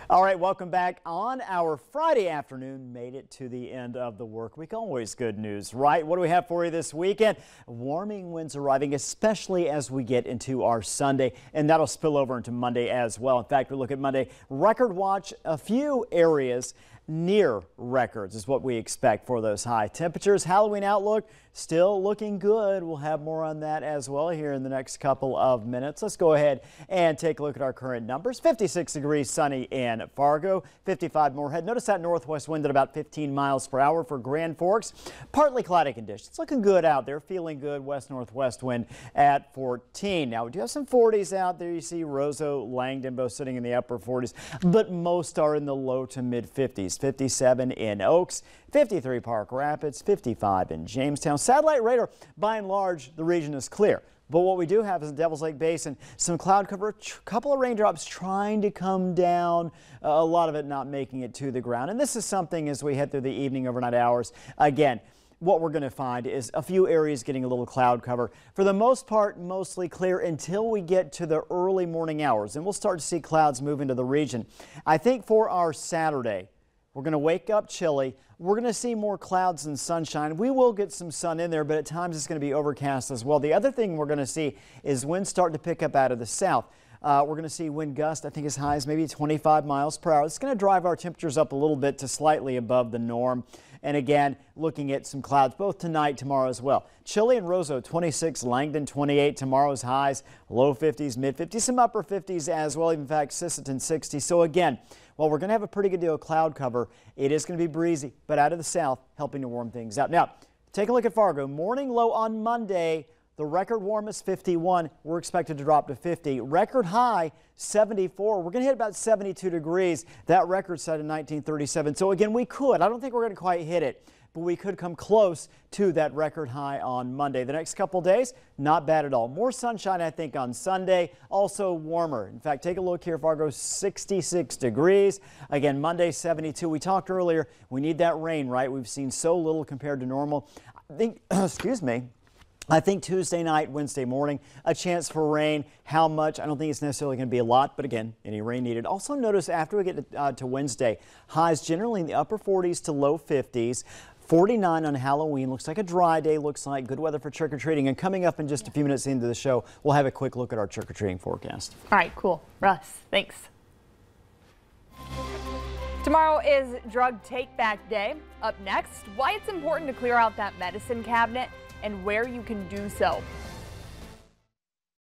All right, welcome back on our Friday afternoon. Made it to the end of the work week. Always good news, right? What do we have for you this weekend? Warming winds arriving, especially as we get into our Sunday, and that'll spill over into Monday as well. In fact, we look at Monday, record watch, a few areas near records is what we expect for those high temperatures. Halloween outlook still looking good. We'll have more on that as well here in the next couple of minutes. Let's go ahead and take a look at our current numbers. 56 degrees, sunny in Fargo, 55 Moorhead. Notice that northwest wind at about 15 miles per hour for Grand Forks. Partly cloudy conditions. Looking good out there. Feeling good. West-northwest wind at 14. Now we do have some 40s out there. You see Roseau, Langdon both sitting in the upper 40s, but most are in the low to mid 50s. 57 in Oaks, 53 Park Rapids, 55 in Jamestown. Satellite radar, by and large, the region is clear. But what we do have is the Devil's Lake Basin, some cloud cover, a couple of raindrops trying to come down, a lot of it not making it to the ground. And this is something as we head through the evening, overnight hours. Again, what we're going to find is a few areas getting a little cloud cover. For the most part, mostly clear until we get to the early morning hours. And we'll start to see clouds move into the region. I think for our Saturday, we're going to wake up chilly. We're going to see more clouds and sunshine. We will get some sun in there, but at times it's going to be overcast as well. The other thing we're going to see is winds starting to pick up out of the south. We're going to see wind gust, I think as high as maybe 25 miles per hour. It's going to drive our temperatures up a little bit to slightly above the norm. And again, looking at some clouds both tonight, tomorrow as well. Chilly and Roseau, 26, Langdon, 28. Tomorrow's highs, low 50s, mid 50s, some upper 50s as well. In fact, Sisseton, 60. So again, while we're going to have a pretty good deal of cloud cover, it is going to be breezy, but out of the south, helping to warm things up. Now, take a look at Fargo. Morning low on Monday. The record warm is 51. We're expected to drop to 50. Record high, 74. We're going to hit about 72 degrees. That record set in 1937. So again, we could. I don't think we're going to quite hit it, but we could come close to that record high on Monday. The next couple days, not bad at all. More sunshine, I think, on Sunday. Also warmer. In fact, take a look here. Fargo, 66 degrees. Again, Monday, 72. We talked earlier. We need that rain, right? We've seen so little compared to normal. I think, excuse me. I think Tuesday night, Wednesday morning, a chance for rain. How much? I don't think it's necessarily going to be a lot, but again, any rain needed. Also notice after we get to Wednesday, highs generally in the upper 40s to low 50s. 49 on Halloween. Looks like a dry day. Looks like good weather for trick-or-treating. And coming up in just a few minutes into the show, we'll have a quick look at our trick-or-treating forecast. All right, cool. Russ, thanks. Tomorrow is Drug Take Back Day. Up next, why it's important to clear out that medicine cabinet and where you can do so.